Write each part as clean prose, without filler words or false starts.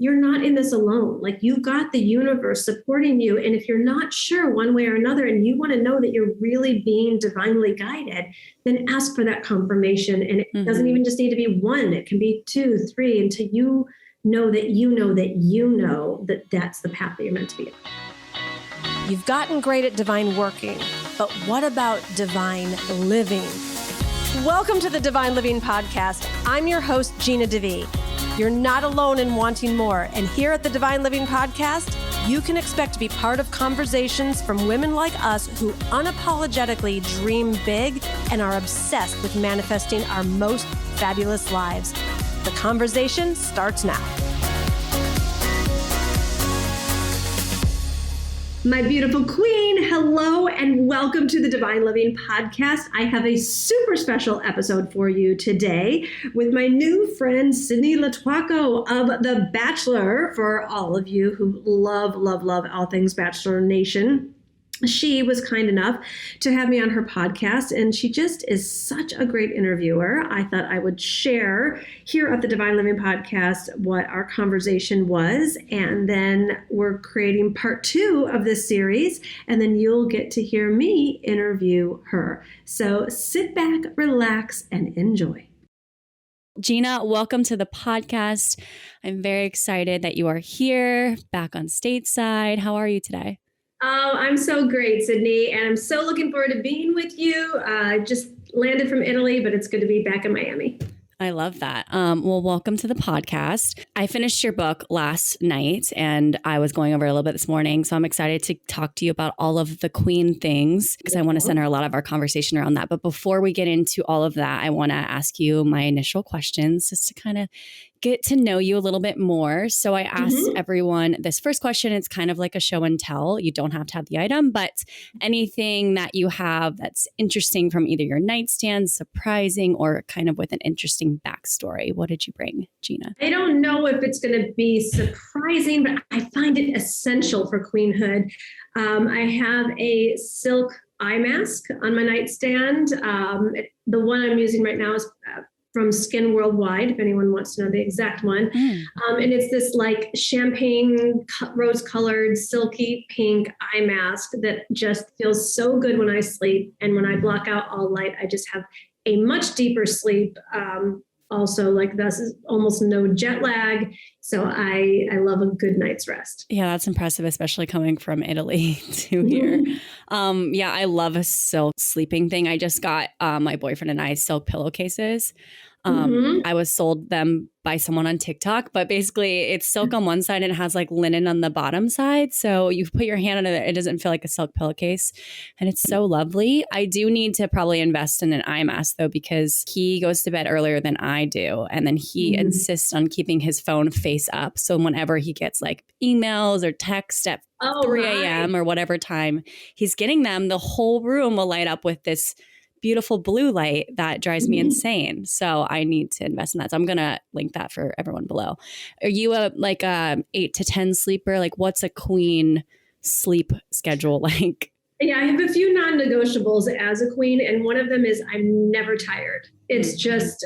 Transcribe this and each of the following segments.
you're not in this alone. Like, you've got the universe supporting you. And if you're not sure one way or another, and you want to know that you're really being divinely guided, then ask for that confirmation. And it doesn't even just need to be one. It can be 2, 3, until you know that you know that you know that that's the path that you're meant to be on. You've gotten great at divine working, but what about divine living? Welcome to the Divine Living Podcast. I'm your host, Gina DeVee. You're not alone in wanting more. And here at the Divine Living Podcast, you can expect to be part of conversations from women like us who unapologetically dream big and are obsessed with manifesting our most fabulous lives. The conversation starts now. My beautiful queen, hello and welcome to the Divine Living Podcast. I have a super special episode for you today with my new friend, Sydney Lotuaco of The Bachelor. For all of you who love all things Bachelor Nation, she was kind enough to have me on her podcast, and she just is such a great interviewer. I thought I would share here at the Divine Living Podcast what our conversation was, and then we're creating part 2 of this series, and then you'll get to hear me interview her. So sit back, relax, and enjoy. Gina, welcome to the podcast. I'm very excited that you are here, back on stateside. How are you today? Oh, I'm so great, Sydney, and I'm so looking forward to being with you. I just landed from Italy, but it's good to be back in Miami. I love that. Well, welcome to the podcast. I finished your book last night and I was going over a little bit this morning. So I'm excited to talk to you about all of the queen things because I want to center a lot of our conversation around that. But before we get into all of that, I want to ask you my initial questions just to kind of get to know you a little bit more. So I asked everyone this first question. It's kind of like a show and tell. You don't have to have the item, but anything that you have that's interesting from either your nightstand, surprising, or kind of with an interesting backstory. What did you bring, Gina? I don't know if it's going to be surprising, but I find it essential for queenhood. I have a silk eye mask on my nightstand. The one I'm using right now is from Skin Worldwide, if anyone wants to know the exact one. And it's this like champagne rose-colored silky pink eye mask that just feels so good when I sleep. And when I block out all light, I just have a much deeper sleep. Also, like, this is almost no jet lag. So I love a good night's rest. Yeah, that's impressive, especially coming from Italy to here. Yeah, I love a silk sleeping thing. I just got my boyfriend and I silk pillowcases. I was sold them by someone on TikTok, but basically it's silk on one side and it has like linen on the bottom side. So you put your hand on it, it doesn't feel like a silk pillowcase, and it's so lovely. I do need to probably invest in an eye mask though, because he goes to bed earlier than I do. And then he insists on keeping his phone face up. So whenever he gets like emails or texts at 3 a.m. or whatever time he's getting them, the whole room will light up with this beautiful blue light that drives me insane. So I need to invest in that. So I'm going to link that for everyone below. Are you a 8 to 10 sleeper? Like, what's a queen sleep schedule like? Yeah, I have a few non-negotiables as a queen. And one of them is I'm never tired. It's just,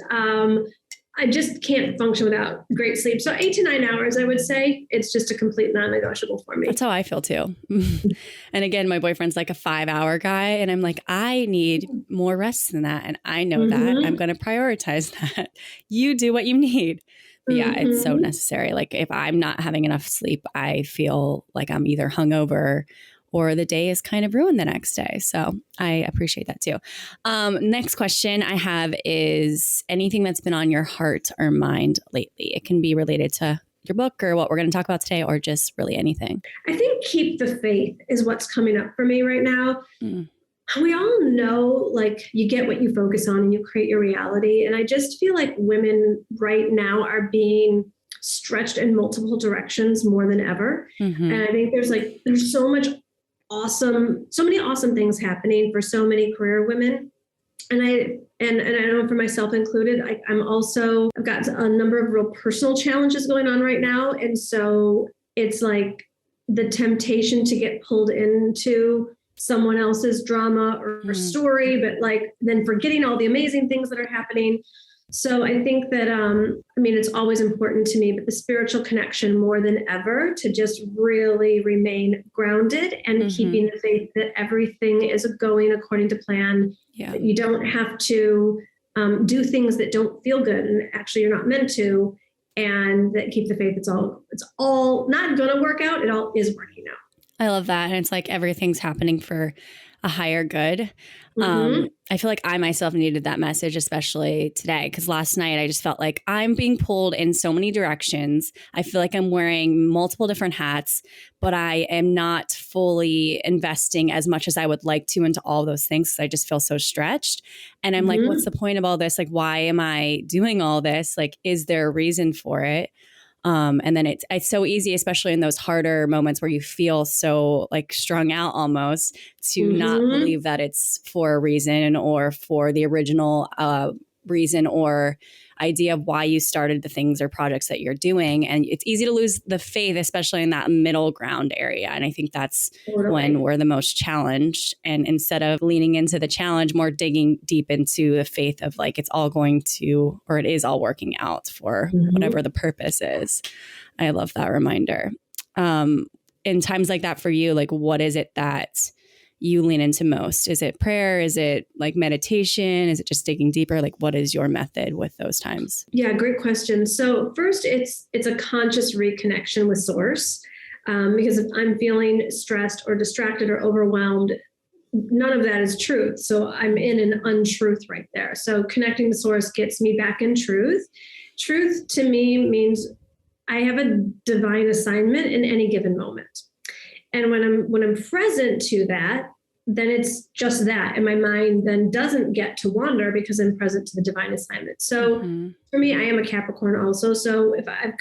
I just can't function without great sleep. So 8 to 9 hours, I would say. It's just a complete non-negotiable for me. That's how I feel too. And again, my boyfriend's like a 5-hour guy. And I'm like, I need more rest than that. And I know that. I'm going to prioritize that. You do what you need. But yeah, it's so necessary. Like, if I'm not having enough sleep, I feel like I'm either hungover or the day is kind of ruined the next day. So I appreciate that too. Next question I have is anything that's been on your heart or mind lately. It can be related to your book or what we're going to talk about today, or just really anything. I think keep the faith is what's coming up for me right now. We all know, like, you get what you focus on and you create your reality. And I just feel like women right now are being stretched in multiple directions more than ever. And I think there's so many awesome things happening for so many career women. And I know for myself included, I've got a number of real personal challenges going on right now. And so it's like the temptation to get pulled into someone else's drama or story, but like then forgetting all the amazing things that are happening. So I think that, it's always important to me, but the spiritual connection more than ever, to just really remain grounded and keeping the faith that everything is going according to plan. Yeah. That you don't have to do things that don't feel good and actually you're not meant to, and that keep the faith. It's all not going to work out. It all is working out. I love that. And it's like everything's happening for a higher good. I feel like I myself needed that message, especially today, because last night I just felt like I'm being pulled in so many directions. I feel like I'm wearing multiple different hats, but I am not fully investing as much as I would like to into all those things, because I just feel so stretched. And I'm like, what's the point of all this? Like, why am I doing all this? Like, is there a reason for it? And then it's so easy, especially in those harder moments where you feel so like strung out almost, to not believe that it's for a reason or for the original reason or idea of why you started the things or projects that you're doing. And it's easy to lose the faith, especially in that middle ground area. And I think that's when we're the most challenged. And instead of leaning into the challenge, more digging deep into the faith of like, it's all going to, or it is all working out for whatever the purpose is. I love that reminder. In times like that for you, like, what is it that you lean into most? Is it prayer? Is it like meditation? Is it just digging deeper? Like, what is your method with those times? Yeah, great question. So first, it's a conscious reconnection with source, because if I'm feeling stressed or distracted or overwhelmed, none of that is truth. So I'm in an untruth right there. So connecting to source gets me back in truth. Truth to me means I have a divine assignment in any given moment. And when I'm present to that, then it's just that. And my mind then doesn't get to wander because I'm present to the divine assignment. So for me, I am a Capricorn also. So if I'm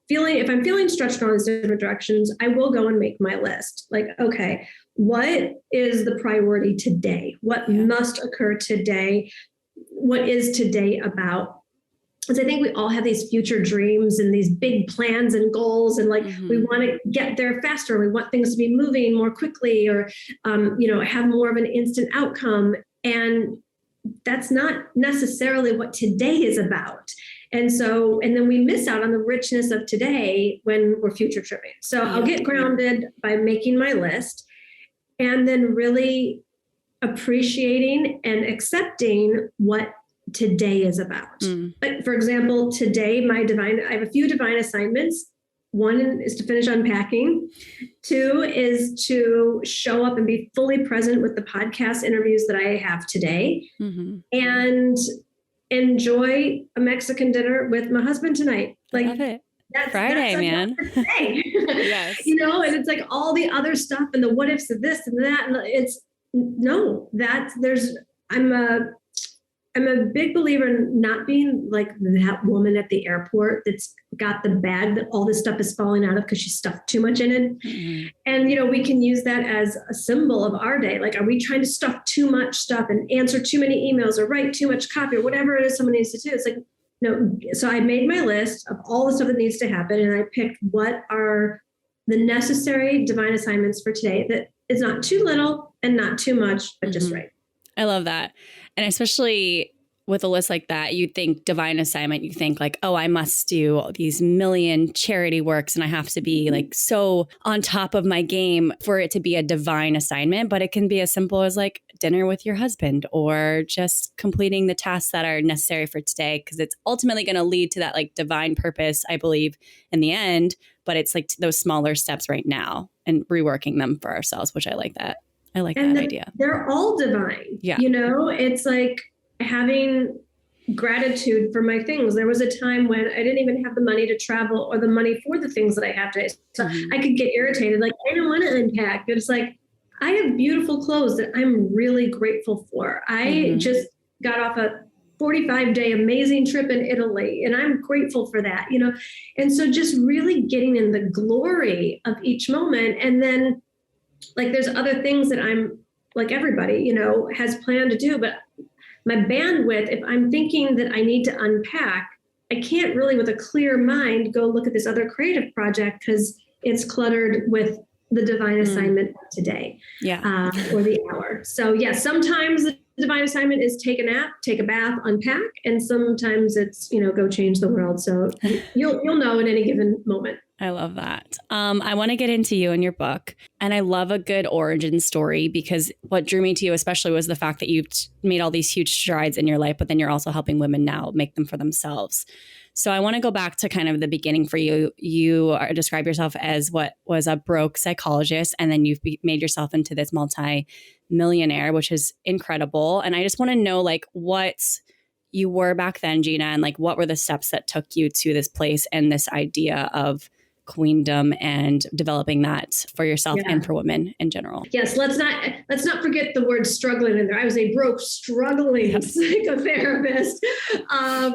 feeling stretched in all these different directions, I will go and make my list. Like, okay, what is the priority today? What must occur today? What is today about? Because I think we all have these future dreams and these big plans and goals, and like we want to get there faster. We want things to be moving more quickly, or have more of an instant outcome. And that's not necessarily what today is about. And then we miss out on the richness of today when we're future tripping. So I'll get grounded by making my list, and then really appreciating and accepting what today is about. Like, for example, today, I have a few divine assignments. One is to finish unpacking. 2 is to show up and be fully present with the podcast interviews that I have today, and enjoy a Mexican dinner with my husband tonight. Like, love it. That's Friday, man. Yes. And it's like all the other stuff and the what ifs of this and that. And I'm a big believer in not being like that woman at the airport that's got the bag that all this stuff is falling out of because she stuffed too much in it. And, we can use that as a symbol of our day. Like, are we trying to stuff too much stuff and answer too many emails or write too much copy or whatever it is someone needs to do? It's like, no. So I made my list of all the stuff that needs to happen. And I picked what are the necessary divine assignments for today that is not too little and not too much, but just right. I love that. And especially with a list like that, you think divine assignment, you think like, oh, I must do these million charity works and I have to be like so on top of my game for it to be a divine assignment. But it can be as simple as like dinner with your husband or just completing the tasks that are necessary for today, because it's ultimately going to lead to that like divine purpose, I believe, in the end. But it's like those smaller steps right now and reworking them for ourselves, which I like that. I like that idea. They're all divine. Yeah. It's like having gratitude for my things. There was a time when I didn't even have the money to travel or the money for the things that I have today. So I could get irritated. Like, I don't want to unpack. But it's like, I have beautiful clothes that I'm really grateful for. I just got off a 45-day amazing trip in Italy, and I'm grateful for that, And so just really getting in the glory of each moment. And then like, there's other things that I'm like everybody, has planned to do, but my bandwidth, if I'm thinking that I need to unpack, I can't really with a clear mind go look at this other creative project because it's cluttered with the divine assignment today or the hour. So sometimes the divine assignment is take a nap, take a bath, unpack, and sometimes it's, go change the world. So you'll know at any given moment. I love that. I want to get into you and your book, and I love a good origin story, because what drew me to you especially was the fact that you've made all these huge strides in your life, but then you're also helping women now make them for themselves. So I want to go back to kind of the beginning for you. You describe yourself as what was a broke psychologist, and then you've made yourself into this multi-millionaire, which is incredible. And I just want to know what you were back then, Gina, and what were the steps that took you to this place and this idea of queendom and developing that for yourself and for women in general. Yes, let's not forget the word struggling in there. I was a broke, struggling psychotherapist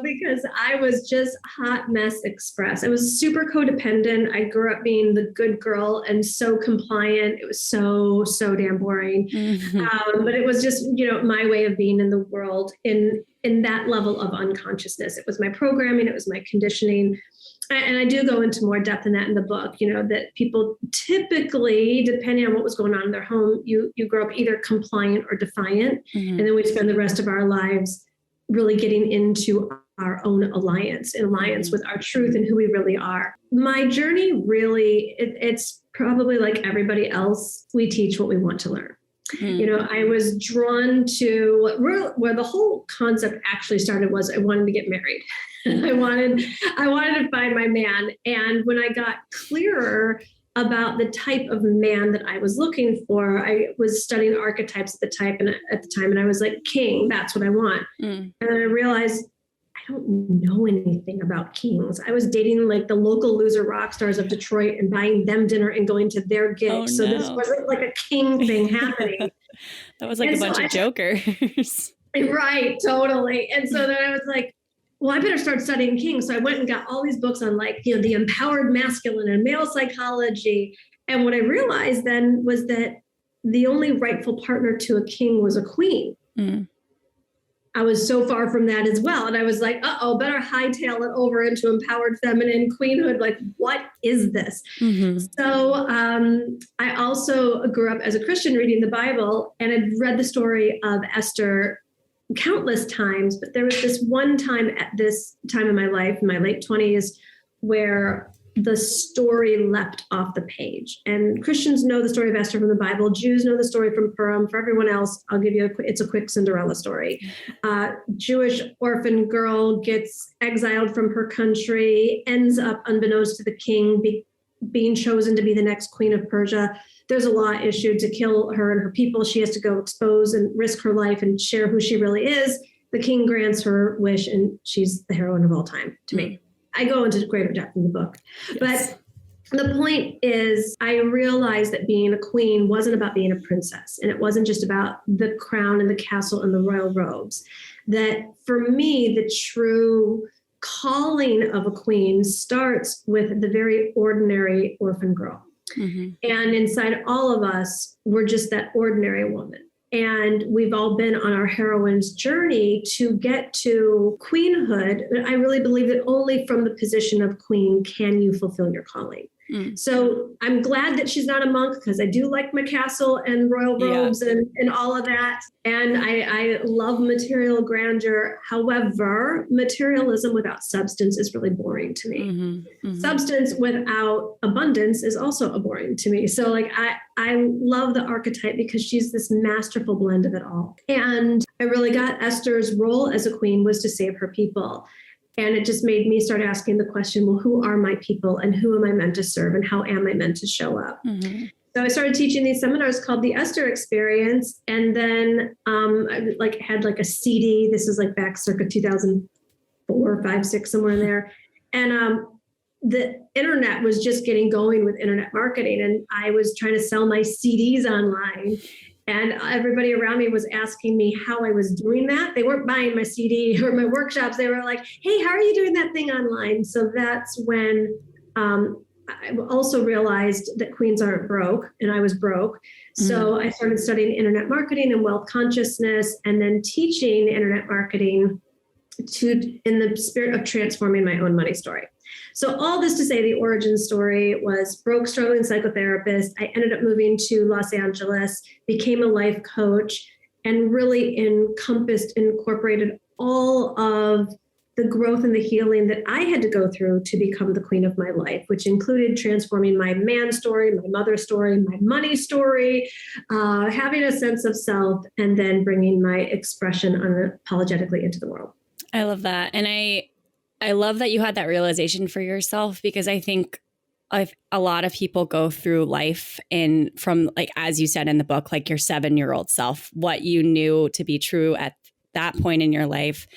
because I was just hot mess express. I was super codependent. I grew up being the good girl and so compliant. It was so damn boring. Mm-hmm. But it was just, my way of being in the world in that level of unconsciousness. It was my programming. It was my conditioning. And I do go into more depth in that in the book, that people typically, depending on what was going on in their home, you grow up either compliant or defiant. Mm-hmm. And then we spend the rest of our lives really getting into our own alliance with our truth and who we really are. My journey really, it's probably like everybody else. We teach what we want to learn. Mm-hmm. I was drawn to where the whole concept actually started was I wanted to get married. I wanted to find my man. And when I got clearer about the type of man that I was looking for, I was studying archetypes at the time, and I was like, king, that's what I want. Mm. And then I realized I don't know anything about kings. I was dating the local loser rock stars of Detroit and buying them dinner and going to their gigs. Oh, so this wasn't like a king thing happening. That was a bunch of jokers. Right, totally. And so then I was like, well, I better start studying kings. So I went and got all these books on the empowered masculine and male psychology. And what I realized then was that the only rightful partner to a king was a queen. Mm. I was so far from that as well. And I was like, better hightail it over into empowered feminine queenhood. What is this? Mm-hmm. So I also grew up as a Christian reading the Bible, and I'd read the story of Esther countless times, but there was this one time at this time in my life, in my late 20s, where the story leapt off the page. And Christians know the story of Esther from the Bible. Jews know the story from Purim. For everyone else, I'll give you it's a quick Cinderella story. Jewish orphan girl gets exiled from her country, ends up unbeknownst to the king, being chosen to be the next queen of Persia. There's a law issued to kill her and her people. She has to go expose and risk her life and share who she really is. The king grants her wish, and she's the heroine of all time to me. I go into greater depth in the book. Yes. But the point is, I realized that being a queen wasn't about being a princess, and it wasn't just about the crown and the castle and the royal robes. That for me, the true calling of a queen starts with the very ordinary orphan girl. Mm-hmm. And inside all of us, we're just that ordinary woman. And we've all been on our heroine's journey to get to queenhood. I really believe that only from the position of queen can you fulfill your calling. Mm. So I'm glad that she's not a monk, because I do like my castle and royal robes and all of that. And I love material grandeur. However, materialism without substance is really boring to me. Mm-hmm. Mm-hmm. Substance without abundance is also boring to me. So I love the archetype because she's this masterful blend of it all. And I really got Esther's role as a queen was to save her people. And it just made me start asking the question, well, who are my people and who am I meant to serve and how am I meant to show up? Mm-hmm. So I started teaching these seminars called the Esther Experience. And then I had a CD. This is back circa 2004, 5, 6, somewhere in there. And the internet was just getting going with internet marketing. And I was trying to sell my CDs online. And everybody around me was asking me how I was doing that. They weren't buying my CD or my workshops. They were like, hey, how are you doing that thing online? So that's when I also realized that queens aren't broke, and I was broke. Mm-hmm. So I started studying internet marketing and wealth consciousness, and then teaching internet marketing in the spirit of transforming my own money story. So all this to say, the origin story was broke, struggling psychotherapist. I ended up moving to Los Angeles, became a life coach, and really incorporated all of the growth and the healing that I had to go through to become the queen of my life, which included transforming my man story, my mother story, my money story, having a sense of self, and then bringing my expression unapologetically into the world. I love that. And I love that you had that realization for yourself, because I think a lot of people go through life from, like, as you said in the book, like your 7-year-old self, what you knew to be true at that point in your life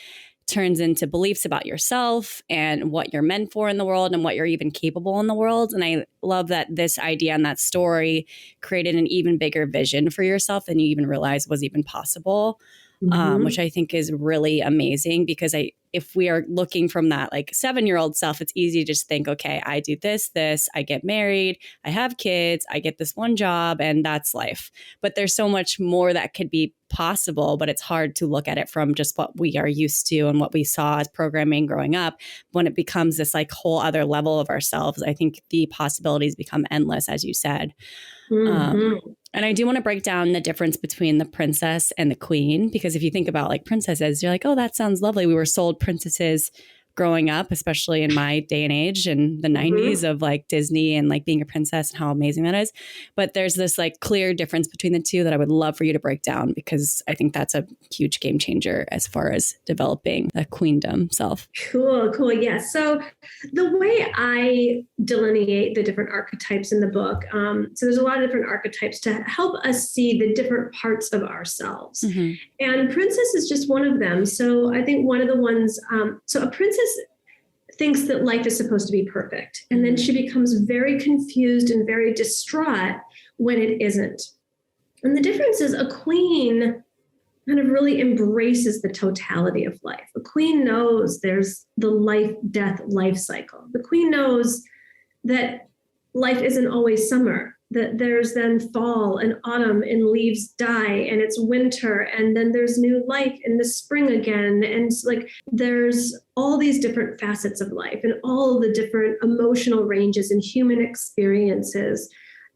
turns into beliefs about yourself and what you're meant for in the world and what you're even capable in the world. And I love that this idea and that story created an even bigger vision for yourself than you even realized was even possible, which I think is really amazing, because if we are looking from that like 7-year-old self, it's easy to just think, okay, I do this, I get married, I have kids, I get this one job, and that's life. But there's so much more that could be possible, but it's hard to look at it from just what we are used to and what we saw as programming growing up. When it becomes this like whole other level of ourselves, I think the possibilities become endless, as you said. And I do want to break down the difference between the princess and the queen, because if you think about like princesses, you're like, oh, that sounds lovely. We were sold princesses growing up, especially in my day and age in the 90s of like Disney and like being a princess and how amazing that is. But there's this like clear difference between the two that I would love for you to break down, because I think that's a huge game changer as far as developing a queendom self. Cool. Yeah. So the way I delineate the different archetypes in the book, so there's a lot of different archetypes to help us see the different parts of ourselves. And princess is just one of them. So I think one of the ones, so a princess thinks that life is supposed to be perfect. And then she becomes very confused and very distraught when it isn't. And the difference is a queen kind of really embraces the totality of life. A queen knows there's the life cycle. The queen knows that life isn't always summer, that there's then fall and autumn and leaves die and it's winter, and then there's new life in the spring again. And like there's all these different facets of life and all the different emotional ranges and human experiences.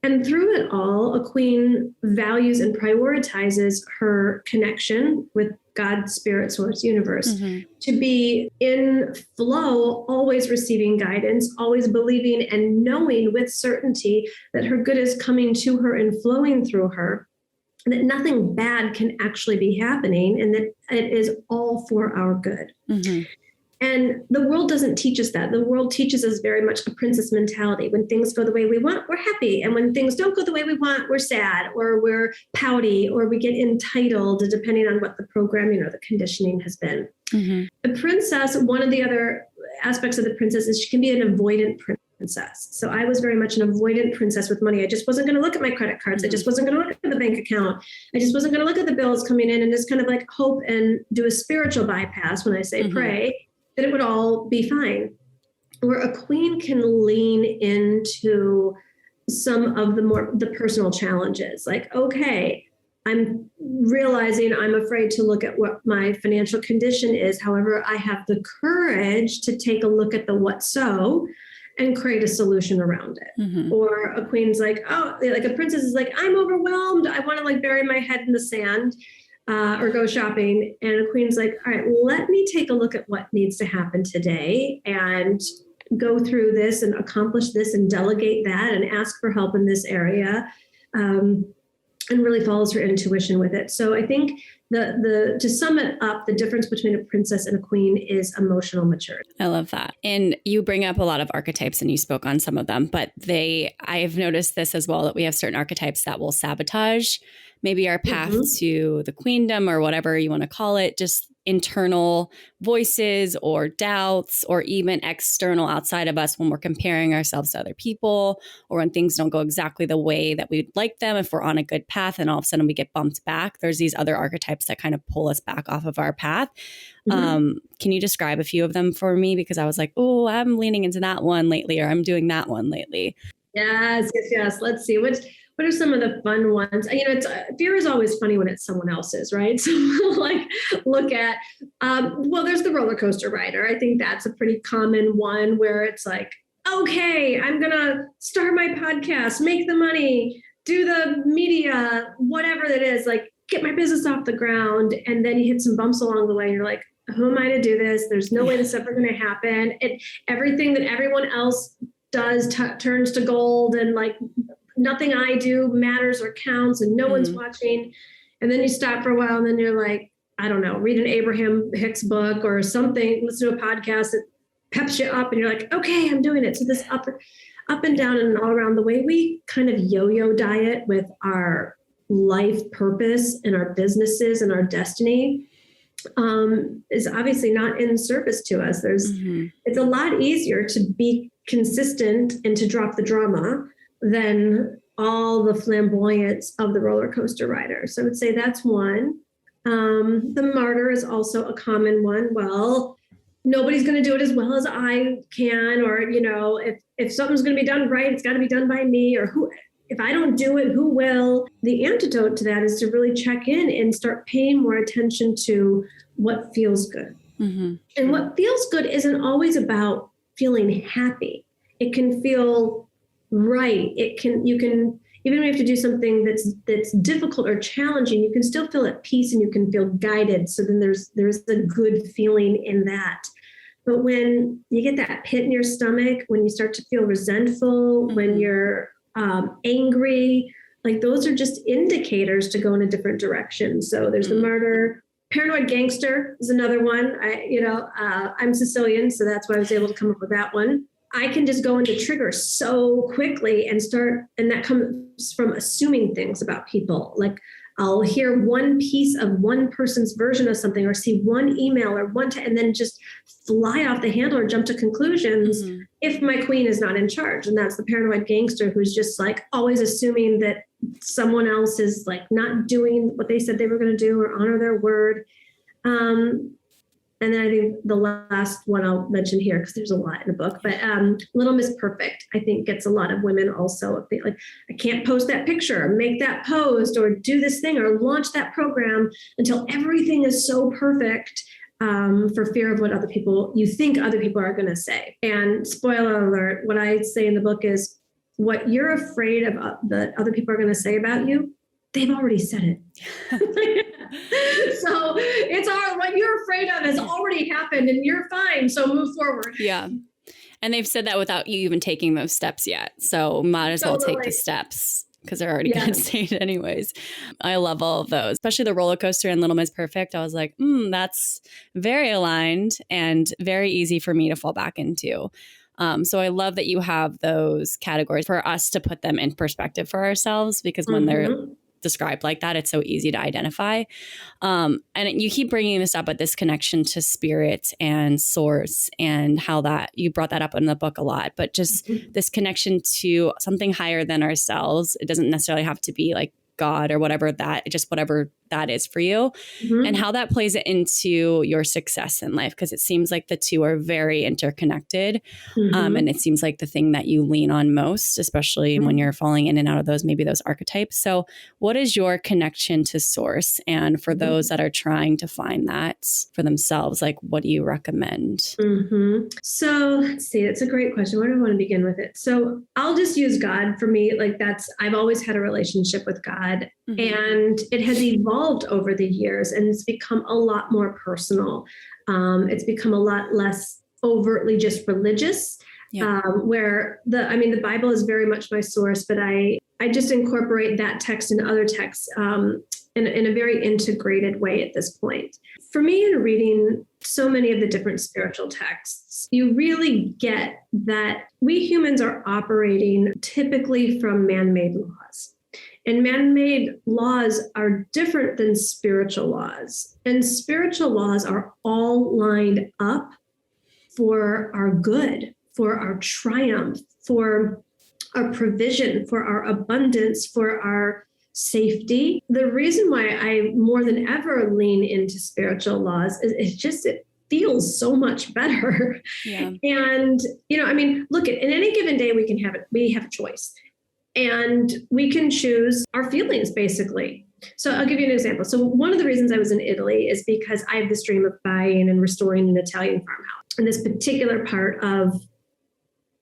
And through it all, a queen values and prioritizes her connection with God, spirit, source, universe, to be in flow, always receiving guidance, always believing and knowing with certainty that her good is coming to her and flowing through her, and that nothing bad can actually be happening, and that it is all for our good. And the world doesn't teach us that. The world teaches us very much a princess mentality. When things go the way we want, we're happy. And when things don't go the way we want, we're sad, or we're pouty, or we get entitled, depending on what the programming or the conditioning has been. The princess, one of the other aspects of the princess is she can be an avoidant princess. So I was very much an avoidant princess with money. I just wasn't going to look at my credit cards. I just wasn't going to look at the bank account. I just wasn't going to look at the bills coming in and just kind of like hope and do a spiritual bypass when I say pray, that it would all be fine. Where a queen can lean into some of the personal challenges, like, okay, I'm realizing I'm afraid to look at what my financial condition is. However, I have the courage to take a look at the what so and create a solution around it. Or a queen's like, oh, like a princess is like, I'm overwhelmed. I want to like bury my head in the sand. Or go shopping. And a queen's like, all right, let me take a look at what needs to happen today and go through this and accomplish this and delegate that and ask for help in this area, and really follows her intuition with it. So I think to sum it up, the difference between a princess and a queen is emotional maturity. I love that. And you bring up a lot of archetypes and you spoke on some of them, but I've noticed this as well, that we have certain archetypes that will sabotage maybe our path to the queendom, or whatever you want to call it, just internal voices or doubts, or even external outside of us when we're comparing ourselves to other people, or when things don't go exactly the way that we'd like them. If we're on a good path and all of a sudden we get bumped back, there's these other archetypes that kind of pull us back off of our path. Can you describe a few of them for me? Because I was like, oh, I'm leaning into that one lately, or I'm doing that one lately. Yes. Let's see. What are some of the fun ones? Fear is always funny when it's someone else's, right? So like look at, there's the roller coaster rider. I think that's a pretty common one where it's like, okay, I'm going to start my podcast, make the money, do the media, whatever that is. Like get my business off the ground. And then you hit some bumps along the way. And you're like, who am I to do this? There's no way this is ever going to happen. Everything that everyone else does turns to gold, and like nothing I do matters or counts, and no one's watching. And then you stop for a while, and then you're like, I don't know, read an Abraham Hicks book or something, listen to a podcast that peps you up, and you're like, okay, I'm doing it. So this up and down and all around, the way we kind of yo-yo diet with our life purpose and our businesses and our destiny is obviously not in service to us. It's a lot easier to be consistent and to drop the drama than all the flamboyance of the roller coaster rider. So I would say that's one. The martyr is also a common one. Well, nobody's going to do it as well as I can, or, if something's going to be done right, it's got to be done by me, or if I don't do it, who will? The antidote to that is to really check in and start paying more attention to what feels good. And what feels good isn't always about feeling happy. It can feel right. You can, even if you have to do something that's difficult or challenging, you can still feel at peace and you can feel guided. So then there's a good feeling in that. But when you get that pit in your stomach, when you start to feel resentful, when you're angry, like those are just indicators to go in a different direction. So there's the martyr. Paranoid gangster is another one. I'm Sicilian, so that's why I was able to come up with that one. I can just go into triggers so quickly and that comes from assuming things about people. Like I'll hear one piece of one person's version of something, or see one email or and then just fly off the handle or jump to conclusions if my queen is not in charge. And that's the paranoid gangster, who's just like always assuming that someone else is like not doing what they said they were going to do or honor their word. And then I think the last one I'll mention here, because there's a lot in the book, but Little Miss Perfect, I think, gets a lot of women also. Like, I can't post that picture, or make that post, or do this thing, or launch that program until everything is so perfect, for fear of what you think other people are going to say. And spoiler alert, what I say in the book is, what you're afraid of that other people are going to say about you, they've already said it. So it's what you're afraid of has already happened, and you're fine. So move forward. Yeah. And they've said that without you even taking those steps yet. So might as well take the steps, because they're already going to say it anyways. I love all of those, especially the roller coaster and Little Miss Perfect. I was like, that's very aligned and very easy for me to fall back into. So I love that you have those categories for us to put them in perspective for ourselves, because when they're described like that, it's so easy to identify. And you keep bringing this up, but this connection to spirit and source, and how that you brought that up in the book a lot, but just this connection to something higher than ourselves. It doesn't necessarily have to be like God or whatever that is for you, and how that plays into your success in life, because it seems like the two are very interconnected. And it seems like the thing that you lean on most, especially when you're falling in and out of those archetypes. So what is your connection to source? And for those that are trying to find that for themselves, like, what do you recommend? So let's see, that's a great question. Where do I want to begin with it? So I'll just use God for me. Like I've always had a relationship with God, and it has evolved over the years, and it's become a lot more personal. It's become a lot less overtly just religious, where the Bible is very much my source, but I just incorporate that text and other texts in a very integrated way at this point. For me, in reading so many of the different spiritual texts, you really get that we humans are operating typically from man-made laws. And man-made laws are different than spiritual laws. And spiritual laws are all lined up for our good, for our triumph, for our provision, for our abundance, for our safety. The reason why I more than ever lean into spiritual laws is it feels so much better. Yeah. And, look, in any given day, we have a choice. And we can choose our feelings, basically. So I'll give you an example. So one of the reasons I was in Italy is because I have this dream of buying and restoring an Italian farmhouse. And this particular part of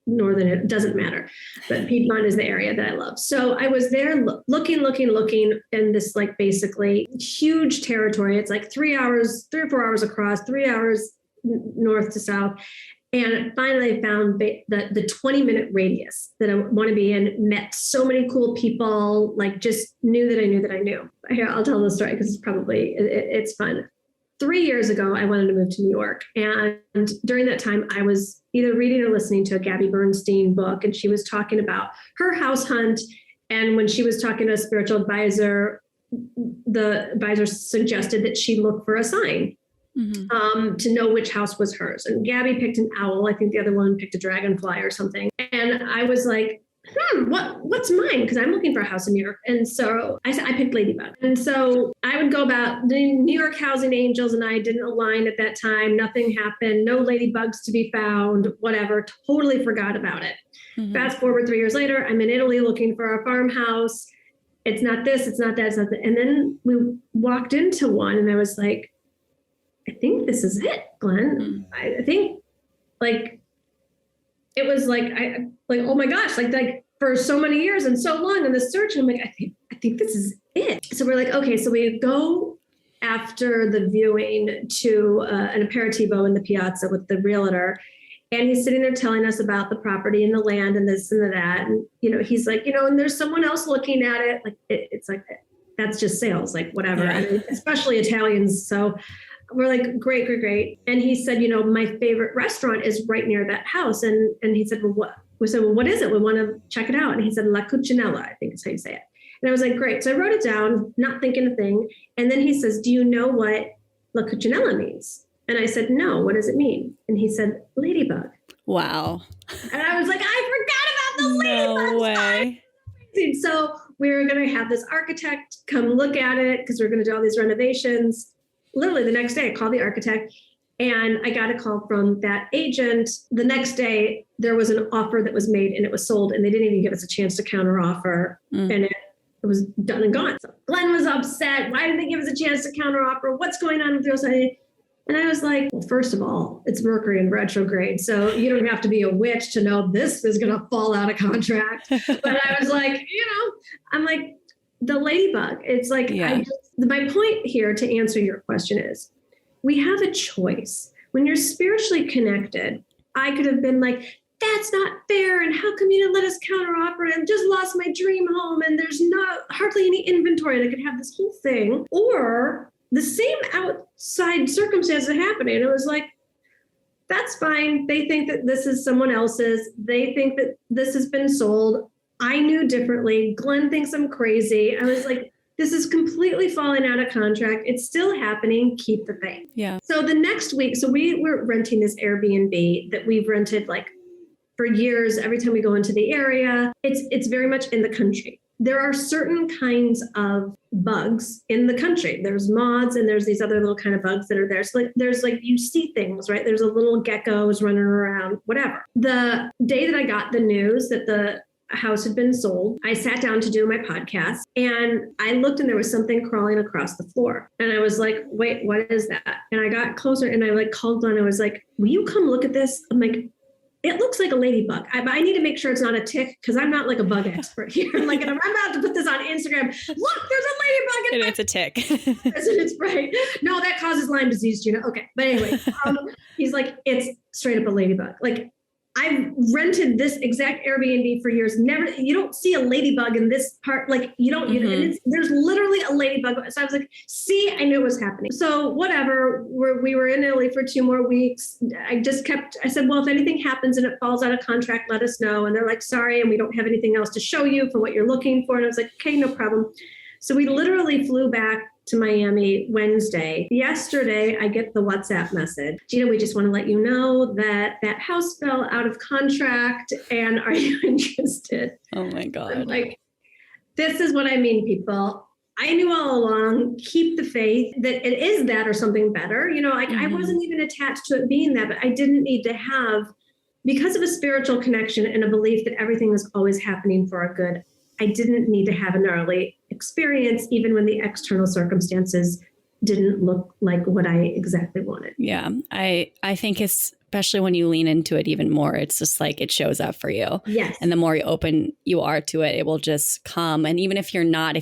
northern, it doesn't matter. But Piedmont is the area that I love. So I was there looking in this like basically huge territory. It's like 3 or 4 hours across, 3 hours north to south. And finally I found the 20-minute radius that I want to be in, met so many cool people, like just knew that I knew. Here, I'll tell the story because it's fun. 3 years ago, I wanted to move to New York. And during that time, I was either reading or listening to a Gabby Bernstein book. And she was talking about her house hunt. And when she was talking to a spiritual advisor, the advisor suggested that she look for a sign to know which house was hers. And Gabby picked an owl. I think the other one picked a dragonfly or something. And I was like, what's mine? Because I'm looking for a house in New York. And so I picked Ladybug. And so I would go about the New York housing angels and I didn't align at that time. Nothing happened. No Ladybugs to be found, whatever. Totally forgot about it. Fast forward 3 years later, I'm in Italy looking for a farmhouse. It's not this, it's not that, it's not that. And then we walked into one and I was like, I think this is it, Glenn. I think like, it was like, oh my gosh, like for so many years and so long in this search, I'm like, I think this is it. So we're like, okay, so we go after the viewing to an aperitivo in the piazza with the realtor. And he's sitting there telling us about the property and the land and this and that. And, he's like, and there's someone else looking at it. Like, it's like, that's just sales, like whatever, and especially Italians. So we're like, great. And he said, my favorite restaurant is right near that house. And he said, well, what? We said, well, what is it? We want to check it out. And he said, La Cucinella, I think is how you say it. And I was like, great. So I wrote it down, not thinking a thing. And then he says, do you know what La Cucinella means? And I said, no, what does it mean? And he said, ladybug. Wow. And I was like, I forgot about the ladybug. No way. So we were going to have this architect come look at it because we're going to do all these renovations. Literally the next day I called the architect and I got a call from that agent. The next day there was an offer that was made and it was sold and they didn't even give us a chance to counter offer and it was done and gone. So Glenn was upset. Why didn't they give us a chance to counter offer? What's going on with real estate? And I was like, well, first of all, it's Mercury in retrograde. So you don't have to be a witch to know this is going to fall out of contract. But I was like, I'm like, the ladybug. It's like, my point here to answer your question is we have a choice. When you're spiritually connected, I could have been like, that's not fair. And how come you didn't let us counteroffer? And just lost my dream home and there's not hardly any inventory. And I could have this whole thing. Or the same outside circumstances happening. It was like, that's fine. They think that this is someone else's. They think that this has been sold. I knew differently. Glenn thinks I'm crazy. I was like, this is completely falling out of contract. It's still happening. Keep the faith. Yeah. So the next week, so we were renting this Airbnb that we've rented like for years. Every time we go into the area, it's very much in the country. There are certain kinds of bugs in the country. There's moths and there's these other little kind of bugs that are there. So like, there's like, you see things, right? There's a little geckos running around, whatever. The day that I got the news that the house had been sold, I sat down to do my podcast and I looked and there was something crawling across the floor. And I was like, wait, what is that? And I got closer and I like called Glenn. I was like, will you come look at this? I'm like, it looks like a ladybug. I need to make sure it's not a tick because I'm not like a bug expert here. Like, and I'm about to put this on Instagram. Look, there's a ladybug. And it's a tick. It's right. No, that causes Lyme disease, Gina. Okay. But anyway, he's like, it's straight up a ladybug. Like, I've rented this exact Airbnb for years. You don't see a ladybug in this part. Like and there's literally a ladybug. So I was like, see, I knew it was happening. So whatever, we were in Italy for 2 more weeks. I said, well, if anything happens and it falls out of contract, let us know. And they're like, sorry. And we don't have anything else to show you for what you're looking for. And I was like, okay, no problem. So we literally flew back to Miami Wednesday. Yesterday, I get the WhatsApp message. Gina, we just want to let you know that that house fell out of contract and are you interested? Oh my God. I'm like, this is what I mean, people. I knew all along, keep the faith that it is that or something better. I wasn't even attached to it being that, but I didn't need to have, because of a spiritual connection and a belief that everything is always happening for our good, I didn't need to have a gnarly experience, even when the external circumstances didn't look like what I exactly wanted. Yeah, I think it's especially when you lean into it even more, it's just like it shows up for you. Yes. And the more you open you are to it, it will just come. And even if you're not,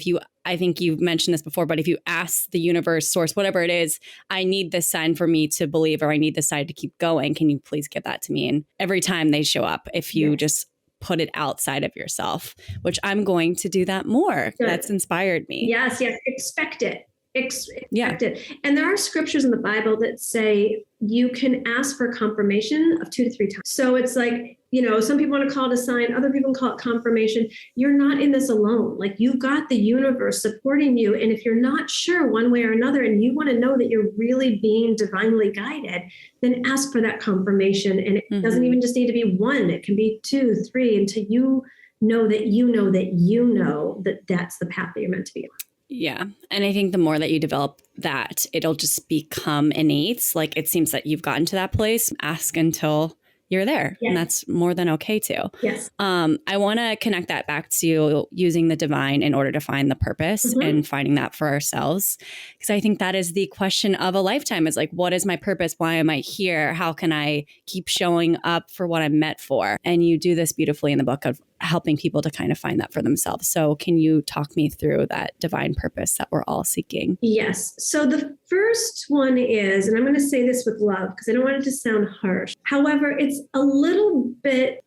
I think you've mentioned this before, but if you ask the universe, source, whatever it is, I need this sign for me to believe, or I need this sign to keep going. Can you please give that to me? And every time they show up, if you just put it outside of yourself, which I'm going to do that more. Good. That's inspired me. Yes. Expect it. Expect it. And there are scriptures in the Bible that say you can ask for confirmation of 2 to 3 times. So it's like, some people want to call it a sign, other people call it confirmation. You're not in this alone. Like, you've got the universe supporting you. And if you're not sure one way or another, and you want to know that you're really being divinely guided, then ask for that confirmation. And it doesn't even just need to be 1. It can be 2, 3, until you know that that's the path that you're meant to be on. Yeah. And I think the more that you develop that, it'll just become innate. Like, it seems that you've gotten to that place. Ask until you're there. Yes. And that's more than okay too. Yes. I want to connect that back to using the divine in order to find the purpose and finding that for ourselves. Because I think that is the question of a lifetime, is like, what is my purpose? Why am I here? How can I keep showing up for what I'm meant for? And you do this beautifully in the book of helping people to kind of find that for themselves. So can you talk me through that divine purpose that we're all seeking? Yes. So the first one is, and I'm going to say this with love because I don't want it to sound harsh. However, it's a little bit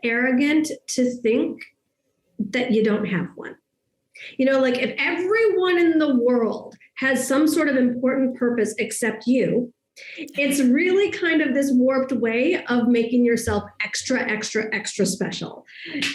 arrogant to think that you don't have one. Like, if everyone in the world has some sort of important purpose except you, it's really kind of this warped way of making yourself extra, extra, extra special.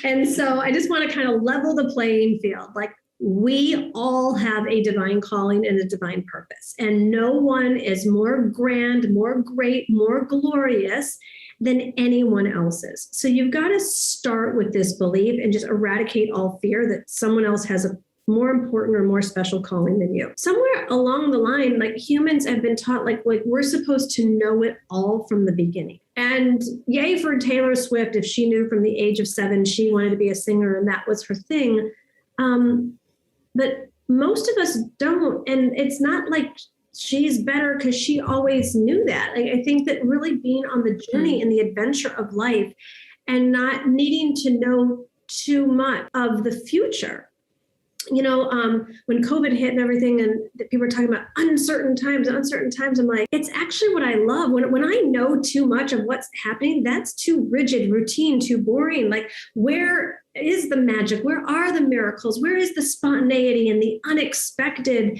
And so I just want to kind of level the playing field. Like, we all have a divine calling and a divine purpose, and no one is more grand, more great, more glorious than anyone else's. So you've got to start with this belief and just eradicate all fear that someone else has a more important or more special calling than you. Somewhere along the line, like, humans have been taught like we're supposed to know it all from the beginning. And yay for Taylor Swift if she knew from the age of 7 she wanted to be a singer and that was her thing. But most of us don't. And it's not like she's better because she always knew that. Like, I think that really being on the journey and the adventure of life and not needing to know too much of the future. When COVID hit and everything, and people were talking about uncertain times, I'm like, it's actually what I love. When I know too much of what's happening, that's too rigid, routine, too boring. Like, where is the magic? Where are the miracles? Where is the spontaneity and the unexpected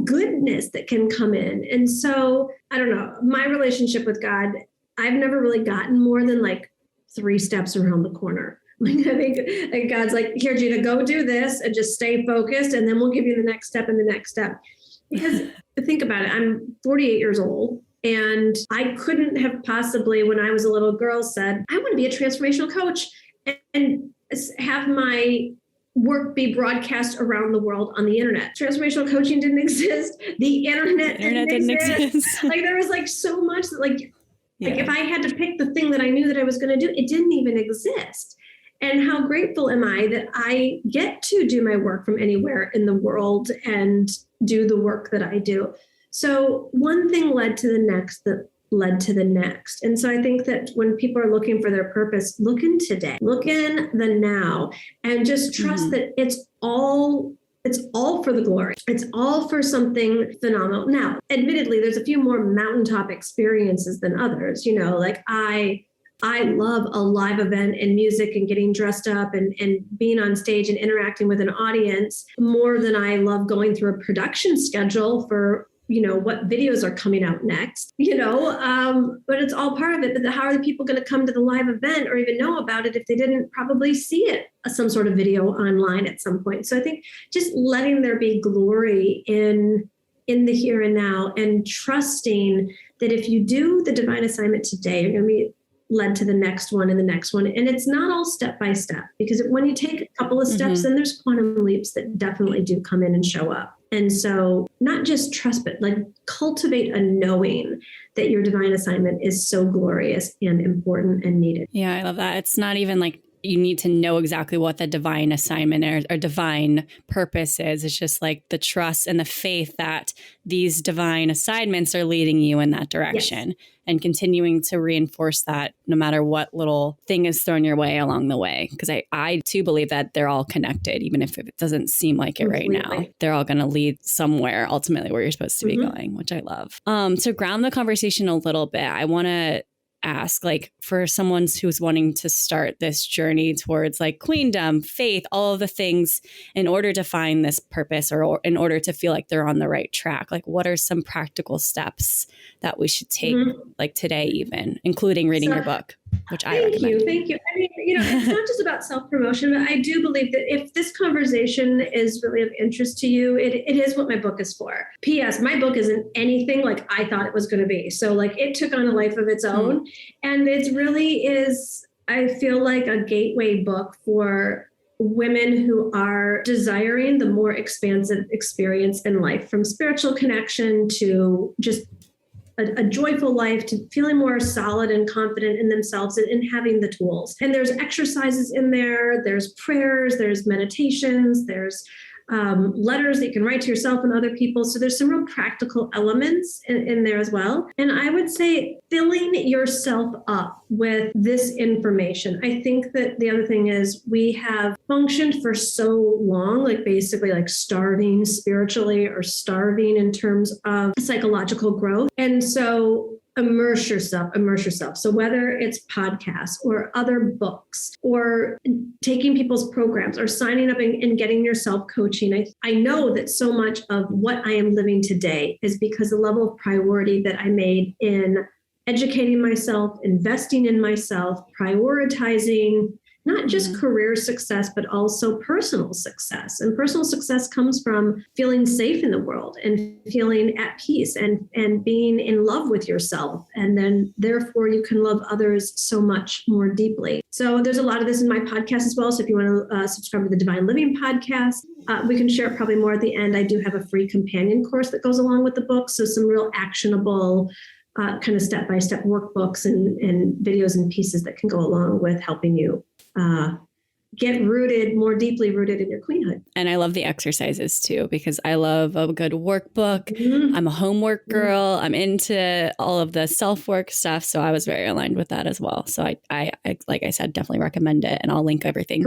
goodness that can come in? And so, I don't know, my relationship with God, I've never really gotten more than like 3 steps around the corner. Like, I think God's like, here, Gina, go do this and just stay focused. And then we'll give you the next step and the next step. Because think about it, I'm 48 years old. And I couldn't have possibly, when I was a little girl, said, I want to be a transformational coach and have my work be broadcast around the world on the internet. Transformational coaching didn't exist. The internet didn't exist. Like, there was like so much that like if I had to pick the thing that I knew that I was going to do, it didn't even exist. And how grateful am I that I get to do my work from anywhere in the world and do the work that I do. So one thing led to the next that led to the next. And so I think that when people are looking for their purpose, look in today, look in the now, and just trust that it's all for the glory. It's all for something phenomenal. Now, admittedly, there's a few more mountaintop experiences than others. Like I love a live event and music and getting dressed up and being on stage and interacting with an audience more than I love going through a production schedule for, what videos are coming out next, but it's all part of it. But how are the people going to come to the live event or even know about it if they didn't probably see it, some sort of video online at some point? So I think just letting there be glory in the here and now, and trusting that if you do the divine assignment today, you're going to be led to the next one and the next one. And it's not all step by step, because when you take a couple of steps, then there's quantum leaps that definitely do come in and show up. And so not just trust, but like cultivate a knowing that your divine assignment is so glorious and important and needed. Yeah, I love that. It's not even like you need to know exactly what the divine assignment or divine purpose is. It's just like the trust and the faith that these divine assignments are leading you in that direction. Yes. And continuing to reinforce that no matter what little thing is thrown your way along the way. Because I too believe that they're all connected, even if it doesn't seem like it right now. They're all going to lead somewhere ultimately where you're supposed to be going, which I love. To ground the conversation a little bit, I want to ask, like, for someone who's wanting to start this journey towards like queendom, faith, all of the things in order to find this purpose or in order to feel like they're on the right track, like what are some practical steps that we should take like today, even including reading your book, which I recommend. Thank you. I mean, it's not just about self-promotion, but I do believe that if this conversation is really of interest to you, it is what my book is for. P.S. My book isn't anything like I thought it was going to be. So like it took on a life of its own. And it really is, I feel like, a gateway book for women who are desiring the more expansive experience in life, from spiritual connection to just a joyful life, to feeling more solid and confident in themselves and having the tools. And there's exercises in there, there's prayers, there's meditations, there's letters that you can write to yourself and other people. So there's some real practical elements in there as well. And I would say filling yourself up with this information. I think that the other thing is we have functioned for so long, like basically like starving spiritually or starving in terms of psychological growth. And so immerse yourself. So whether it's podcasts or other books or taking people's programs or signing up and getting yourself coaching, I know that so much of what I am living today is because the level of priority that I made in educating myself, investing in myself, prioritizing not just career success, but also personal success. And personal success comes from feeling safe in the world and feeling at peace and being in love with yourself. And then therefore you can love others so much more deeply. So there's a lot of this in my podcast as well. So if you want to subscribe to the Divine Living podcast, we can share it probably more at the end. I do have a free companion course that goes along with the book. So some real actionable kind of step-by-step workbooks and videos and pieces that can go along with helping you get more deeply rooted in your queenhood. And I love the exercises too, because I love a good workbook. I'm a homework girl. I'm into all of the self-work stuff. So I was very aligned with that as well. So I like I said, definitely recommend it. And I'll link everything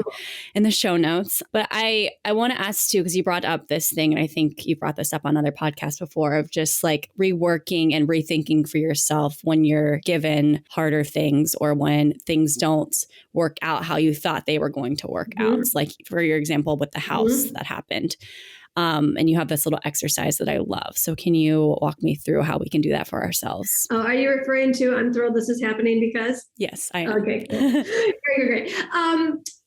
in the show notes. But I want to ask too, because you brought up this thing, and I think you brought this up on other podcasts before, of just like reworking and rethinking for yourself when you're given harder things or when things don't work out how you thought they were going to work out. Like for your example with the house that happened. And you have this little exercise that I love. So can you walk me through how we can do that for ourselves? Oh, are you referring to I'm thrilled this is happening because? Yes, I am. Okay, cool. Great.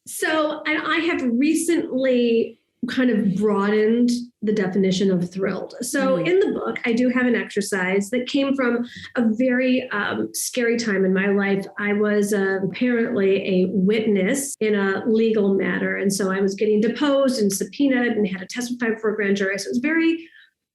So I have recently kind of broadened the definition of thrilled. So in the book, I do have an exercise that came from a very scary time in my life. I was apparently a witness in a legal matter. And so I was getting deposed and subpoenaed and had to testify for a grand jury. So it was very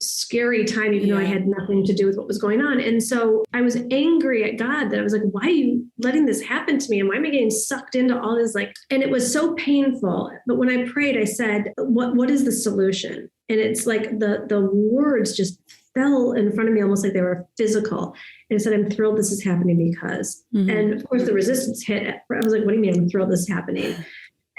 scary time, even though I had nothing to do with what was going on. And so I was angry at God that I was like, why are you letting this happen to me? And why am I getting sucked into all this? And it was so painful. But when I prayed, I said, what is the solution? And it's like the words just fell in front of me almost like they were physical. And I said, I'm thrilled this is happening because, and of course the resistance hit. I was like, what do you mean I'm thrilled this is happening?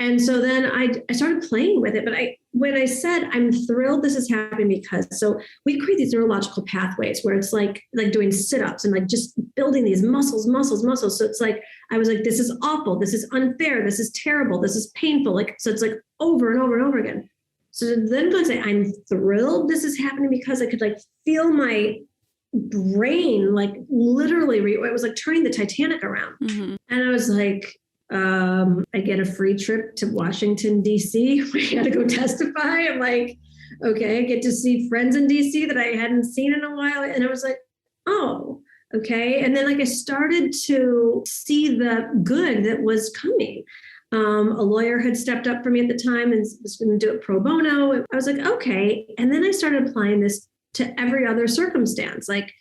And so then I started playing with it. But when I said, I'm thrilled this is happening because, so we create these neurological pathways where it's like doing sit-ups and like just building these muscles. So it's like, I was like, this is awful. This is unfair. This is terrible. This is painful. So it's like over and over and over again. So then go and say, I'm thrilled this is happening because I could like feel my brain, like literally, it was like turning the Titanic around. And I was like, I get a free trip to Washington, D.C. We got to go testify. I'm like, okay, I get to see friends in D.C. that I hadn't seen in a while. And I was like, oh, okay. And then like I started to see the good that was coming. A lawyer had stepped up for me at the time and was going to do it pro bono. I was like, okay. And then I started applying this to every other circumstance. Like,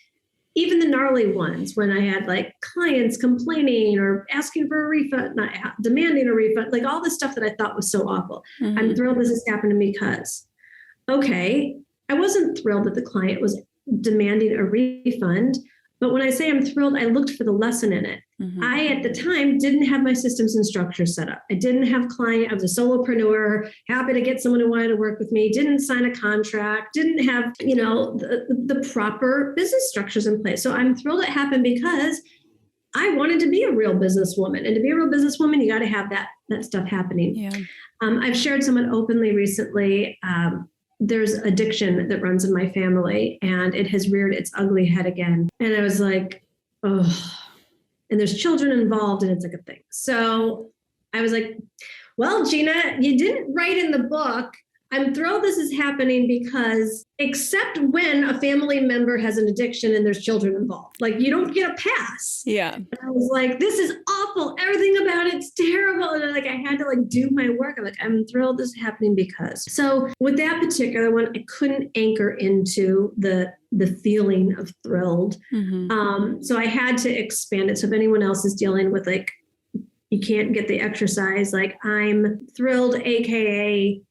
even the gnarly ones, when I had like clients complaining or asking for a refund, not demanding a refund, like all the stuff that I thought was so awful. Mm-hmm. I'm thrilled this is happening because, okay, I wasn't thrilled that the client was demanding a refund. But when I say I'm thrilled, I looked for the lesson in it. Mm-hmm. I, at the time, didn't have my systems and structures set up. I didn't have I was a solopreneur, happy to get someone who wanted to work with me, didn't sign a contract, didn't have, the proper business structures in place. So I'm thrilled it happened because I wanted to be a real businesswoman. And to be a real businesswoman, you got to have that stuff happening. Yeah. I've shared somewhat openly recently. There's addiction that runs in my family, and it has reared its ugly head again. And I was like, oh, and there's children involved, and it's like a thing. So I was like, well, Gina, you didn't write in the book. I'm thrilled this is happening because except when a family member has an addiction and there's children involved, like you don't get a pass. Yeah. And I was like, this is awful. Everything about it's terrible. And I had to do my work. I'm like, I'm thrilled this is happening because. So with that particular one, I couldn't anchor into the feeling of thrilled. Mm-hmm. So I had to expand it. So if anyone else is dealing with you can't get the exercise, I'm thrilled, AKA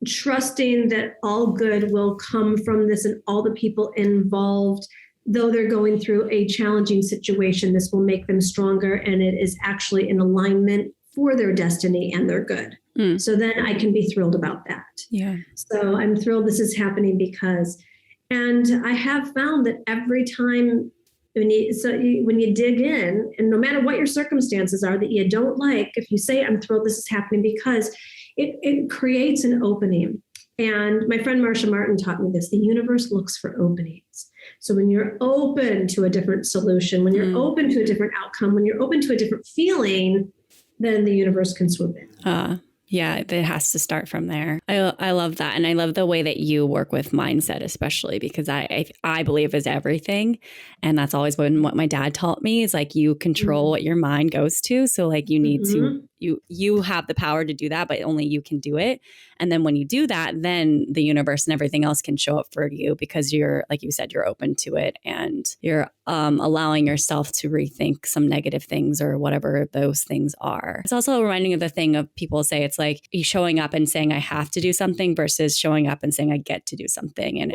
trusting that all good will come from this and all the people involved, though they're going through a challenging situation, this will make them stronger and it is actually in alignment for their destiny and their good. So then I can be thrilled about that. Yeah. So I'm thrilled this is happening because, and I have found that every time when you dig in, and no matter what your circumstances are that you don't like, if you say, I'm thrilled this is happening because it creates an opening. And my friend Marsha Martin taught me this. The universe looks for openings. So when you're open to a different solution, when you're open to a different outcome, when you're open to a different feeling, then the universe can swoop in. Yeah, it has to start from there. I love that. And I love the way that you work with mindset, especially because I believe is everything. And that's always been what my dad taught me is you control what your mind goes to. So you need to, you have the power to do that, but only you can do it. And then when you do that, then the universe and everything else can show up for you because you're, like you said, you're open to it and you're allowing yourself to rethink some negative things or whatever those things are. It's also reminding of the thing of people say it's you showing up and saying I have to do something versus showing up and saying I get to do something. And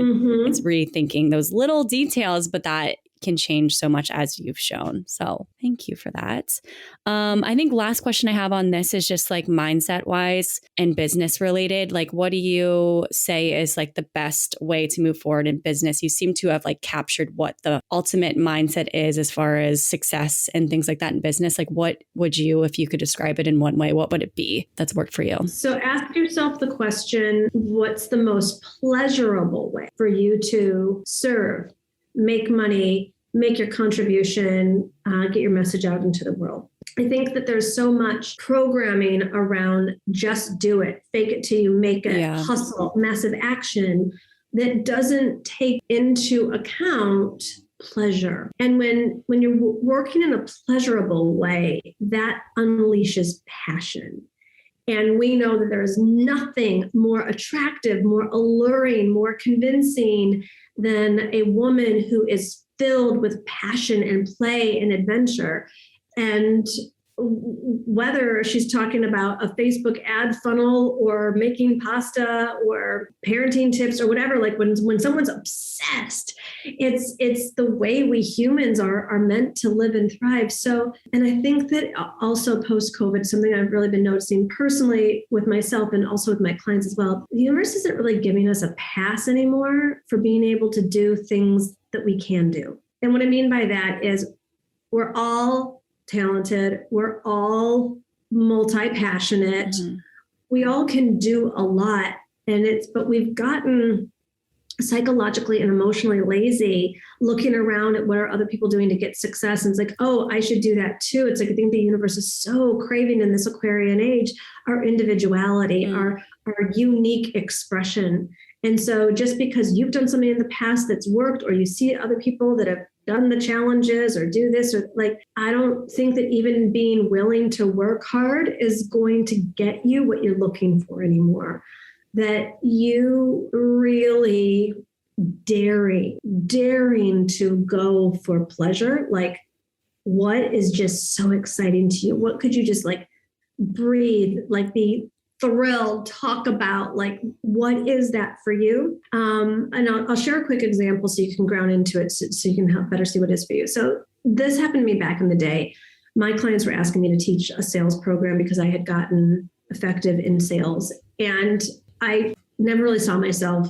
it's rethinking those little details, but that can change so much as you've shown. So thank you for that. I think last question I have on this is just mindset wise and business related. What do you say is the best way to move forward in business? You seem to have captured what the ultimate mindset is as far as success and things like that in business. What would you, if you could describe it in one way, what would it be that's worked for you? So ask yourself the question, what's the most pleasurable way for you to serve, make money, make your contribution, get your message out into the world? I think that there's so much programming around just do it, fake it till you make it, hustle, massive action that doesn't take into account pleasure. And when you're working in a pleasurable way, that unleashes passion. And we know that there is nothing more attractive, more alluring, more convincing than a woman who is filled with passion and play and adventure. And whether she's talking about a Facebook ad funnel or making pasta or parenting tips or whatever, when someone's obsessed, it's the way we humans are meant to live and thrive. So, and I think that also post-COVID, something I've really been noticing personally with myself and also with my clients as well, the universe isn't really giving us a pass anymore for being able to do things that we can do. And what I mean by that is we're all talented. We're all multi-passionate. We all can do a lot. But we've gotten psychologically and emotionally lazy looking around at what are other people doing to get success. And it's oh, I should do that too. It's I think the universe is so craving in this Aquarian age, our individuality, our unique expression. And so just because you've done something in the past that's worked, or you see other people that have done the challenges or do this, or I don't think that even being willing to work hard is going to get you what you're looking for anymore. That you really daring to go for pleasure. Like, what is just so exciting to you? What could you just like breathe, like be thrilled, talk about, like, what is that for you? And I'll share a quick example so you can ground into it so you can help better see what it is for you. So this happened to me back in the day. My clients were asking me to teach a sales program because I had gotten effective in sales. And I never really saw myself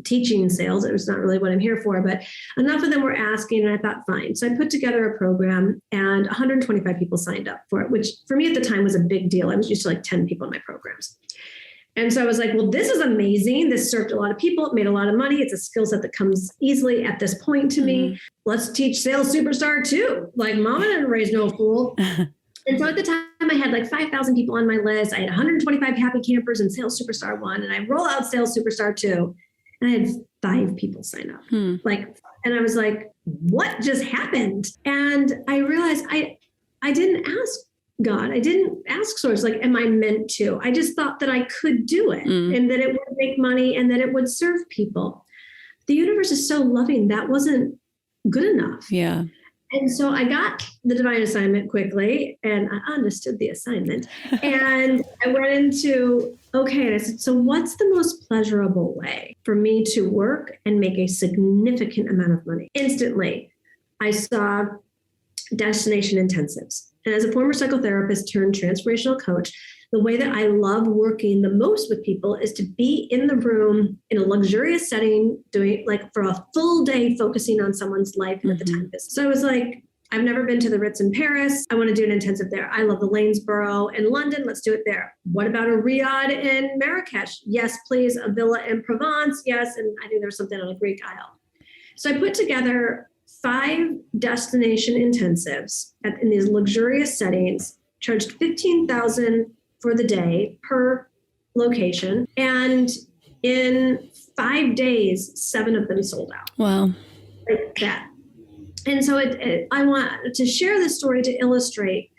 teaching sales. It was not really what I'm here for, but enough of them were asking, and I thought, fine. So I put together a program, and 125 people signed up for it, which for me at the time was a big deal. I was used to like 10 people in my programs. And so I was like, well, this is amazing. This served a lot of people. It made a lot of money. It's a skill set that comes easily at this point to me. Let's teach Sales Superstar too. Like, mama didn't raise no fool. And so at the time, I had like 5,000 people on my list. I had 125 happy campers in Sales Superstar 1, and I roll out Sales Superstar 2, and I had 5 people sign up. And I was like, what just happened? And I realized I didn't ask God. I didn't ask Source, like, am I meant to? I just thought that I could do it and that it would make money and that it would serve people. The universe is so loving. That wasn't good enough. Yeah. And so I got the divine assignment quickly, and I understood the assignment. And I went into, okay, and I said, so what's the most pleasurable way for me to work and make a significant amount of money? Instantly, I saw destination intensives. And as a former psychotherapist turned transformational coach, the way that I love working the most with people is to be in the room in a luxurious setting, doing like for a full day, focusing on someone's life and at the time business. So I was like, I've never been to the Ritz in Paris. I want to do an intensive there. I love the Lanesborough in London. Let's do it there. What about a Riyadh in Marrakesh? Yes, please. A villa in Provence. Yes. And I think there was something on a Greek Isle. So I put together 5 destination intensives in these luxurious settings, charged $15,000 for the day per location. And in 5 days, 7 of them sold out. Wow. Like that. And so I want to share this story to illustrate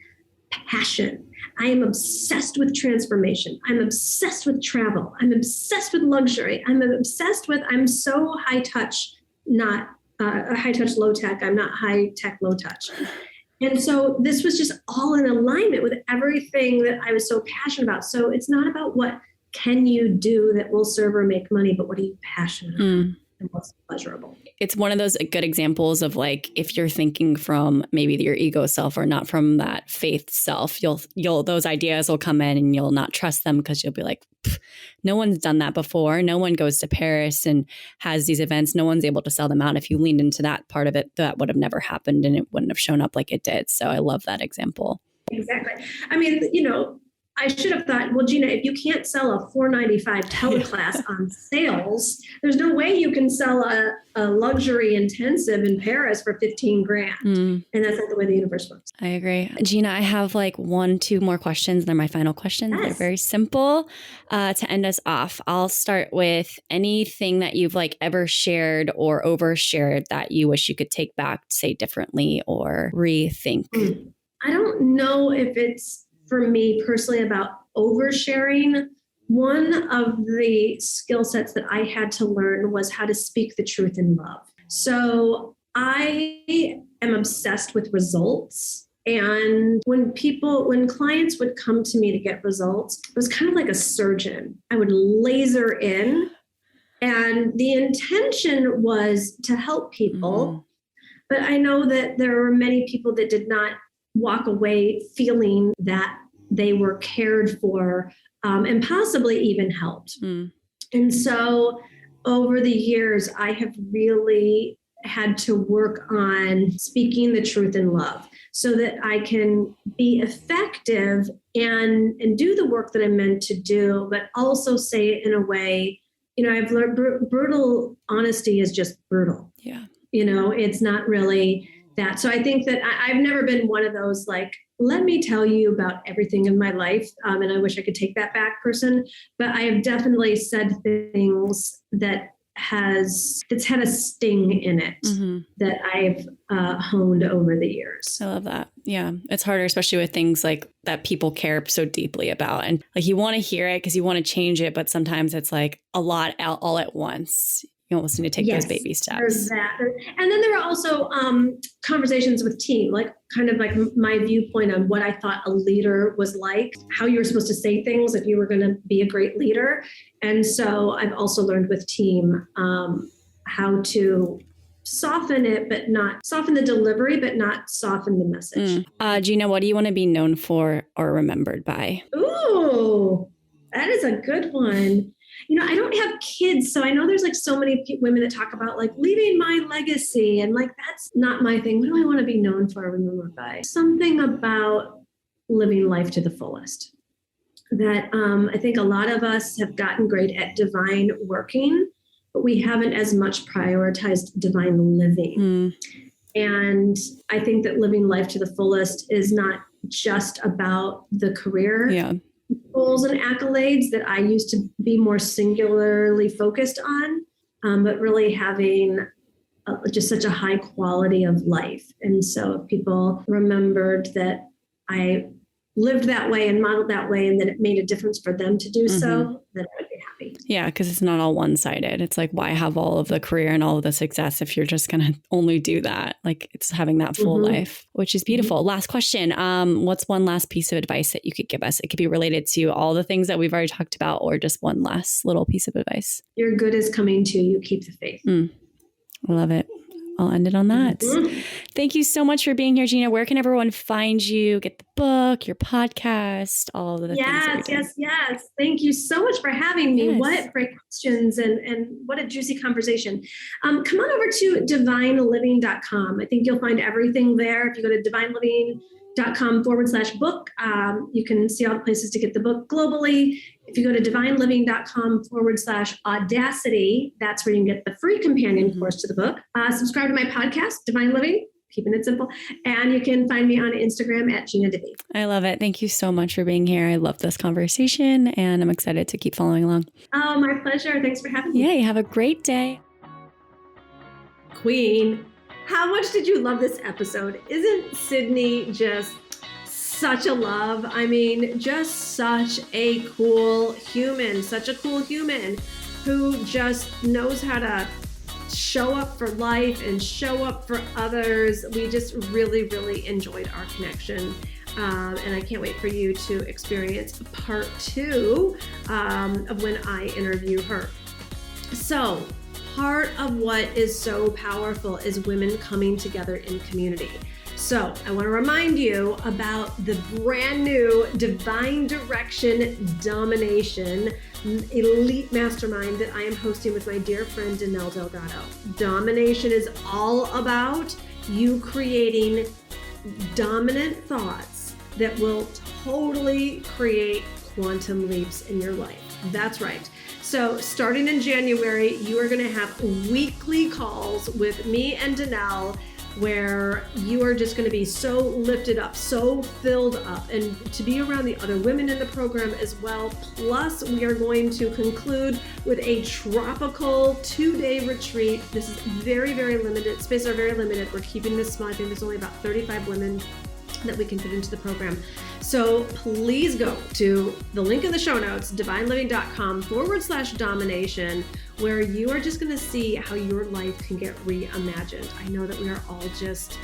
passion. I am obsessed with transformation. I'm obsessed with travel. I'm obsessed with luxury. I'm so high touch, not high touch, low tech. I'm not high tech, low touch. And so this was just all in alignment with everything that I was so passionate about. So it's not about what can you do that will serve or make money, but what are you passionate about and what's pleasurable. It's one of those good examples of like, if you're thinking from maybe your ego self or not from that faith self, you'll those ideas will come in and you'll not trust them because you'll be like, no one's done that before. No one goes to Paris and has these events. No one's able to sell them out. If you leaned into that part of it, that would have never happened and it wouldn't have shown up like it did. So I love that example. Exactly. I mean, I should have thought, well, Gina, if you can't sell a $4.95 teleclass on sales, there's no way you can sell a luxury intensive in Paris for $15,000. And that's not the way the universe works. I agree. Gina, I have like 1-2 more questions. They're my final questions. Yes. They're very simple to end us off. I'll start with anything that you've like ever shared or overshared that you wish you could take back, say differently or rethink. I don't know if it's for me personally about oversharing. One of the skill sets that I had to learn was how to speak the truth in love. So I am obsessed with results. And when clients would come to me to get results, it was kind of like a surgeon. I would laser in, and the intention was to help people. But I know that there were many people that did not walk away feeling that they were cared for and possibly even helped. And so over the years, I have really had to work on speaking the truth in love so that I can be effective and do the work that I'm meant to do, but also say it in a way, I've learned brutal honesty is just brutal. Yeah. It's not really that. So I think that I've never been one of those, like, let me tell you about everything in my life. And I wish I could take that back person, but I have definitely said things that it's had a sting in it that I've honed over the years. I love that. Yeah. It's harder, especially with things like that people care so deeply about. And like, you want to hear it because you want to change it, but sometimes it's like a lot all at once. You almost need to take those baby steps. There's that. And then there are also conversations with team, like kind of like my viewpoint on what I thought a leader was like, how you were supposed to say things if you were going to be a great leader. And so I've also learned with team how to soften it, but not soften the delivery, but not soften the message. Gina, what do you want to be known for or remembered by? Ooh, that is a good one. I don't have kids, so I know there's like so many women that talk about like leaving my legacy, and like that's not my thing. What do I want to be known for or remembered by? Something about living life to the fullest. That I think a lot of us have gotten great at divine working, but we haven't as much prioritized divine living. And I think that living life to the fullest is not just about the career goals and accolades that I used to be more singularly focused on, but really having just such a high quality of life. And so if people remembered that I lived that way and modeled that way, and that it made a difference for them to do so, then I would be happy. Yeah, because it's not all one-sided. It's like, why have all of the career and all of the success if you're just going to only do that? Like, it's having that full life, which is beautiful. Last question. What's one last piece of advice that you could give us? It could be related to all the things that we've already talked about, or just one last little piece of advice. Your good is coming to you. Keep the faith. I love it. I'll end it on that. Thank you so much for being here, Gina. Where can everyone find you, get the book, your podcast, all of the things? Yes. Thank you so much for having me. What great questions and what a juicy conversation. Come on over to divineliving.com. I think you'll find everything there. If you go to divineliving.com/book, you can see all the places to get the book globally. If you go to divineliving.com/audacity, that's where you can get the free companion course to the book. Subscribe to my podcast, Divine Living, keeping it simple. And you can find me on Instagram at Gina DeVee. I love it. Thank you so much for being here. I love this conversation, and I'm excited to keep following along. Oh, my pleasure. Thanks for having me. Yeah, you have a great day. Queen, how much did you love this episode? Isn't Sydney just such a love? I mean, just such a cool human who just knows how to show up for life and show up for others. We just really, really enjoyed our connection. And I can't wait for you to experience part 2 of when I interview her. So, part of what is so powerful is women coming together in community. So I want to remind you about the brand new Divine Direction Domination Elite Mastermind that I am hosting with my dear friend Danelle Delgado. Domination is all about you creating dominant thoughts that will totally create quantum leaps in your life. That's right. So starting in January, you are going to have weekly calls with me and Danelle, where you are just going to be so lifted up, so filled up, and to be around the other women in the program as well. Plus, we are going to conclude with a tropical 2-day retreat. This is very, very limited. Spaces are very limited. We're keeping this small. I think there's only about 35 women that we can fit into the program. So please go to the link in the show notes, divineliving.com/domination, where you are just going to see how your life can get reimagined. I know that we are all just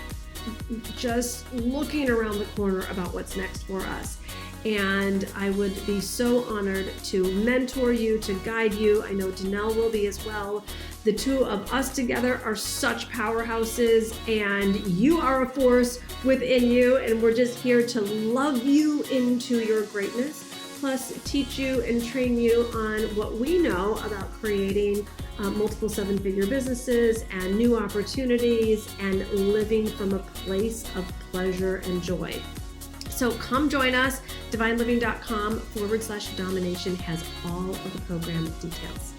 looking around the corner about what's next for us. And I would be so honored to mentor you, to guide you. I know Danelle will be as well. The two of us together are such powerhouses, and you are a force within you, and we're just here to love you into your greatness, plus teach you and train you on what we know about creating multiple 7-figure businesses and new opportunities and living from a place of pleasure and joy. So come join us. Divineliving.com/domination has all of the program details.